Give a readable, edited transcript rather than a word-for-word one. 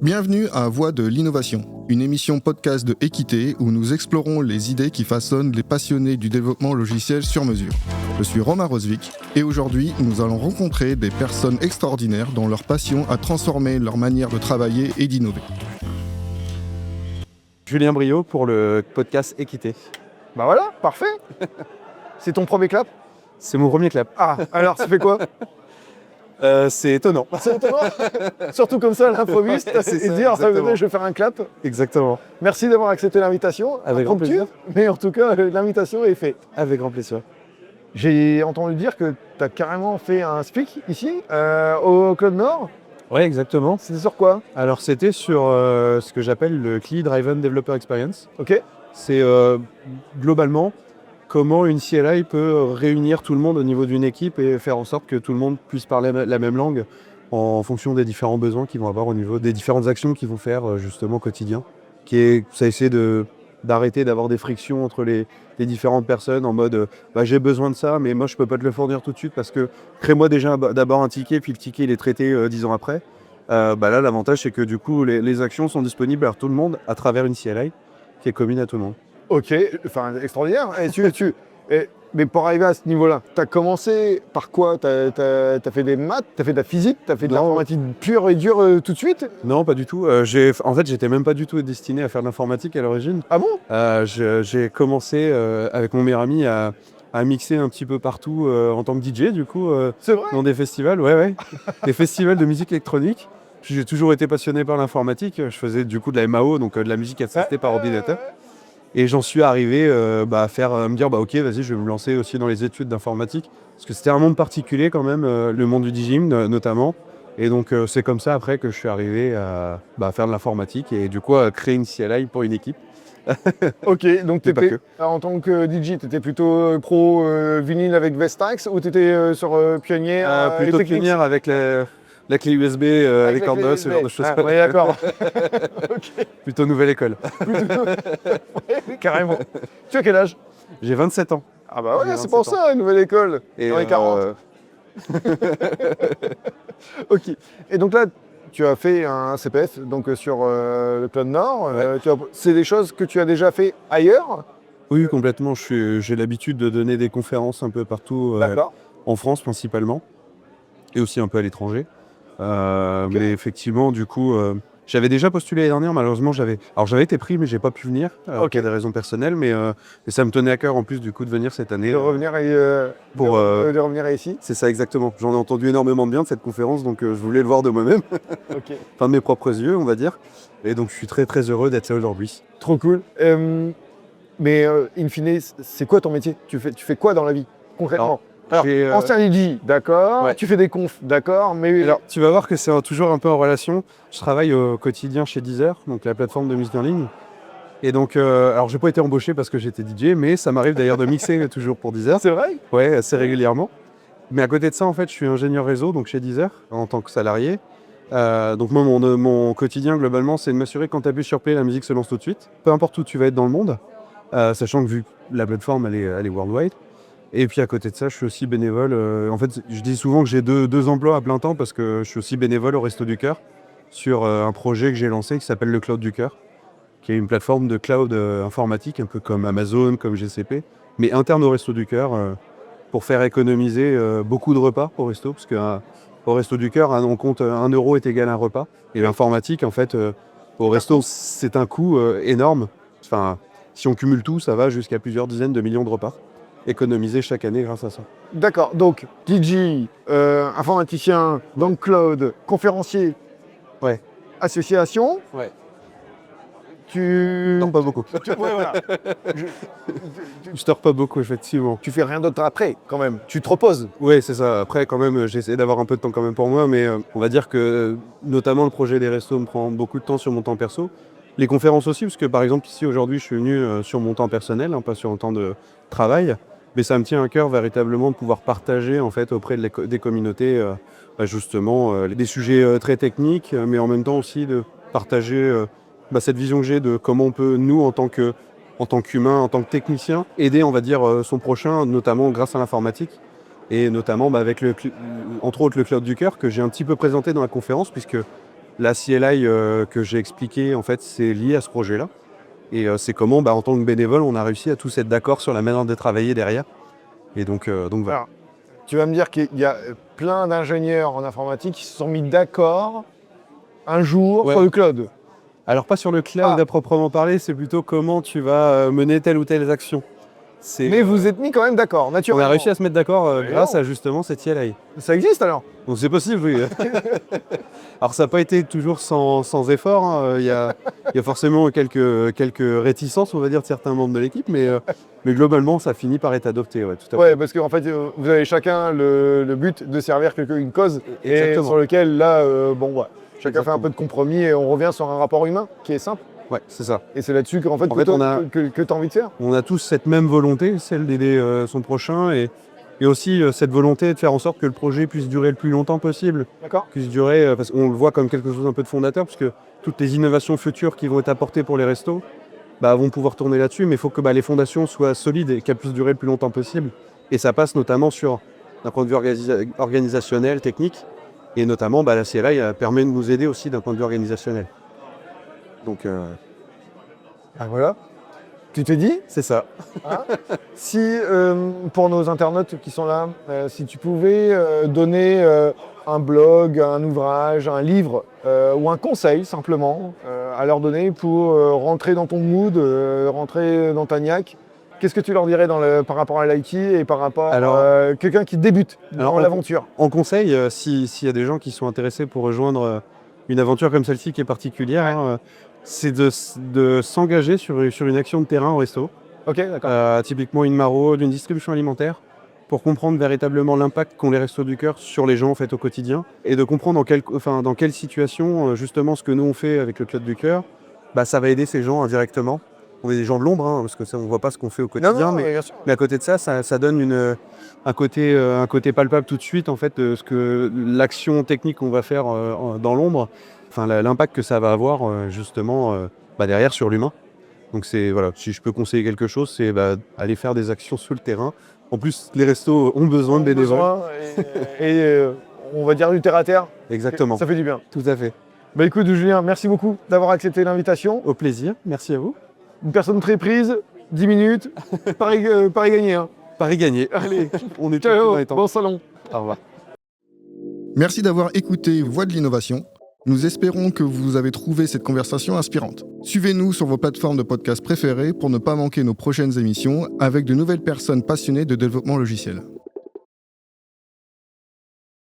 Bienvenue à Voix de l'innovation, une émission podcast de Équité où nous explorons les idées qui façonnent les passionnés du développement logiciel sur mesure. Je suis Romain Rosvik et aujourd'hui nous allons rencontrer des personnes extraordinaires dont leur passion a transformé leur manière de travailler et d'innover. Julien Briot pour le podcast Équité. Bah voilà, parfait. C'est ton premier clap? C'est mon premier clap. Ah, alors ça fait quoi? C'est étonnant. C'est étonnant. Surtout comme ça, à l'improviste, Ouais, c'est et ça, dire exactement. je vais faire un clap. Exactement. Merci d'avoir accepté l'invitation. Avec grand Impromptu, plaisir. mais en tout cas, l'invitation est faite. Avec grand plaisir. J'ai entendu dire que tu as carrément fait un speak ici, au Club Nord. Ouais, exactement. C'était sur quoi? Alors c'était sur ce que j'appelle le CLI Driven Developer Experience. Ok. C'est globalement comment une CLI peut réunir tout le monde au niveau d'une équipe et faire en sorte que tout le monde puisse parler la même langue en fonction des différents besoins qu'ils vont avoir au niveau des différentes actions qu'ils vont faire justement au quotidien. Ça essaie d'arrêter d'avoir des frictions entre les différentes personnes en mode j'ai besoin de ça mais moi je peux pas te le fournir tout de suite parce que crée-moi déjà d'abord un ticket puis le ticket il est traité 10 ans après. Là l'avantage c'est que du coup les actions sont disponibles à tout le monde à travers une CLI qui est commune à tout le monde. Ok, enfin extraordinaire. Mais pour arriver à ce niveau-là, tu as commencé par quoi? Tu as fait des maths, tu as fait de la physique, tu as fait de Non. l'informatique pure et dure tout de suite? Non, pas du tout. En fait, j'étais même pas du tout destiné à faire de l'informatique à l'origine. Ah bon? J'ai commencé avec mon meilleur ami à mixer un petit peu partout en tant que DJ, du coup, C'est vrai? dans des festivals, ouais. Des festivals de musique électronique. Puis j'ai toujours été passionné par l'informatique. Je faisais du coup de la MAO, donc de la musique assistée par ordinateur. Et j'en suis arrivé à me dire ok, vas-y, je vais me lancer aussi dans les études d'informatique. Parce que c'était un monde particulier quand même, le monde du DJing notamment. Et donc c'est comme ça après que je suis arrivé à faire de l'informatique et du coup à créer une CLI pour une équipe. Ok, donc Mais pas t'étais, en tant que DJ, tu étais plutôt pro vinyle avec Vestax ou tu étais sur Pionnier Plutôt pionnière avec la clé USB, avec Cordos, ce genre de choses. Ouais, d'accord. Plutôt nouvelle école. Ouais, carrément. Tu as quel âge? J'ai 27 ans. Ah bah J'ai ouais, c'est pour 27 ça, une nouvelle école. Et Dans les 40. Ok. Et donc là, tu as fait un CPF donc sur le Club Nord. Ouais. C'est des choses que tu as déjà fait ailleurs? Oui, complètement. J'ai l'habitude de donner des conférences un peu partout, D'accord. en France principalement, et aussi un peu à l'étranger. Mais effectivement, du coup, j'avais déjà postulé l'année dernière. Malheureusement, j'avais été pris, mais j'ai pas pu venir. Ok. Il y a des raisons personnelles, mais ça me tenait à cœur en plus du coup de venir cette année. De revenir, de revenir ici. C'est ça exactement. J'en ai entendu énormément de bien de cette conférence, donc je voulais le voir de moi-même, Ok. enfin de mes propres yeux, on va dire. Et donc je suis très très heureux d'être là aujourd'hui. Trop cool. Mais in fine, c'est quoi ton métier? Tu fais quoi dans la vie, concrètement? Alors, j'ai, ancien DJ, d'accord. ouais. Tu fais des confs, d'accord. Mais Alors, tu vas voir que c'est toujours un peu en relation. Je travaille au quotidien chez Deezer, donc la plateforme de musique en ligne. Et donc, alors j'ai pas été embauché parce que j'étais DJ, mais ça m'arrive d'ailleurs de mixer toujours pour Deezer. c'est vrai? Ouais, assez régulièrement. Mais à côté de ça, en fait, je suis ingénieur réseau, donc chez Deezer, en tant que salarié. Donc moi, mon quotidien, globalement, c'est de m'assurer que quand tu appuies sur play, la musique se lance tout de suite, peu importe où tu vas être dans le monde, sachant que vu que la plateforme, elle est worldwide. Et puis à côté de ça, je suis aussi bénévole. En fait, je dis souvent que j'ai deux emplois à plein temps parce que je suis aussi bénévole au Resto du Cœur sur un projet que j'ai lancé qui s'appelle le Cloud du Cœur, qui est une plateforme de cloud informatique, un peu comme Amazon, comme GCP, mais interne au Resto du Cœur pour faire économiser beaucoup de repas au resto, parce qu'au Resto du Cœur, on compte 1 euro est égal à un repas. Et l'informatique, en fait, au resto, c'est un coût énorme. Enfin, si on cumule tout, ça va jusqu'à plusieurs dizaines de millions de repas économisés chaque année grâce à ça. D'accord. Donc, DJ, informaticien, dans le cloud, conférencier, Ouais. association. Ouais. Tu. Non, pas beaucoup. Ouais, voilà. Je dors pas beaucoup, effectivement. Tu fais rien d'autre après, quand même. Tu te reposes. Oui, c'est ça. Après, quand même, j'essaie d'avoir un peu de temps quand même pour moi, mais on va dire que, notamment, le projet des restos me prend beaucoup de temps sur mon temps perso. Les conférences aussi, parce que, par exemple, ici, aujourd'hui, je suis venu sur mon temps personnel, pas sur mon temps de travail, mais ça me tient à cœur véritablement de pouvoir partager, en fait, auprès des communautés, justement, des sujets très techniques, mais en même temps aussi de partager cette vision que j'ai de comment on peut, nous, en tant qu'humain, en tant que technicien, aider, on va dire, son prochain, notamment grâce à l'informatique. Et notamment avec entre autres le Cloud du Cœur, que j'ai un petit peu présenté dans la conférence, puisque La CLI que j'ai expliqué, en fait, c'est lié à ce projet-là. Et c'est comment, en tant que bénévole, on a réussi à tous être d'accord sur la manière de travailler derrière. Et donc voilà. Alors, tu vas me dire qu'il y a plein d'ingénieurs en informatique qui se sont mis d'accord un jour Ouais. sur le cloud. Alors pas sur le cloud à proprement parler, c'est plutôt comment tu vas mener telle ou telle action. Mais vous êtes mis quand même d'accord, On naturellement. a réussi à se mettre d'accord Mais grâce non. à justement cette CLI. Ça existe alors? Donc c'est possible, oui. Alors ça n'a pas été toujours sans effort, hein. Il y a forcément quelques réticences, on va dire, de certains membres de l'équipe, mais globalement ça finit par être adopté, ouais, tout à fait. Ouais, parce qu'en fait, vous avez chacun le but de servir une cause, et Exactement. sur lequel, là, chacun fait un Exactement. peu de compromis et on revient sur un rapport humain qui est simple. Ouais, c'est ça. Et c'est là-dessus qu'en fait, En fait, toi, on a- que tu as envie de faire. On a tous cette même volonté, celle d'aider son prochain, et aussi cette volonté de faire en sorte que le projet puisse durer le plus longtemps possible. D'accord? Puisse durer, parce qu'on le voit comme quelque chose un peu de fondateur, parce que toutes les innovations futures qui vont être apportées pour les restos vont pouvoir tourner là-dessus, mais il faut que les fondations soient solides et qu'elles puissent durer le plus longtemps possible. Et ça passe notamment sur, d'un point de vue organisationnel, technique, et notamment la CLI permet de nous aider aussi d'un point de vue organisationnel. Donc Ah, voilà. Tu t'es dit? c'est ça. Si, pour nos internautes qui sont là, si tu pouvais donner un blog, un ouvrage, un livre ou un conseil simplement à leur donner pour rentrer dans ton mood, rentrer dans ta niaque, qu'est-ce que tu leur dirais par rapport à l'IT et par rapport à quelqu'un qui débute dans l'aventure? En conseil, s'il y a des gens qui sont intéressés pour rejoindre une aventure comme celle-ci qui est particulière, c'est de s'engager sur une action de terrain au resto. Ok, d'accord. Typiquement une maraude, une distribution alimentaire, pour comprendre véritablement l'impact qu'ont les Restos du Cœur sur les gens en fait, au quotidien, et de comprendre dans quelle situation justement ce que nous on fait avec le Club du Cœur, ça va aider ces gens indirectement. On est des gens de l'ombre, parce que ça, on ne voit pas ce qu'on fait au quotidien, Non, mais bien sûr. à côté de ça, ça donne un côté palpable tout de suite en fait, de ce que l'action technique qu'on va faire dans l'ombre, l'impact que ça va avoir justement derrière sur l'humain. Donc voilà, si je peux conseiller quelque chose, c'est aller faire des actions sur le terrain. En plus, les restos ont besoin de bénévoles. Et on va dire du terre à terre. Exactement. Ça fait du bien. Tout à fait. Écoute Julien, merci beaucoup d'avoir accepté l'invitation. Au plaisir, merci à vous. Une personne très prise, 10 minutes, Paris gagné. Hein. Paris gagné. Allez, On est ciao, dans les temps. bon salon. Au revoir. Merci d'avoir écouté Voix de l'innovation. Nous espérons que vous avez trouvé cette conversation inspirante. Suivez-nous sur vos plateformes de podcast préférées pour ne pas manquer nos prochaines émissions avec de nouvelles personnes passionnées de développement logiciel.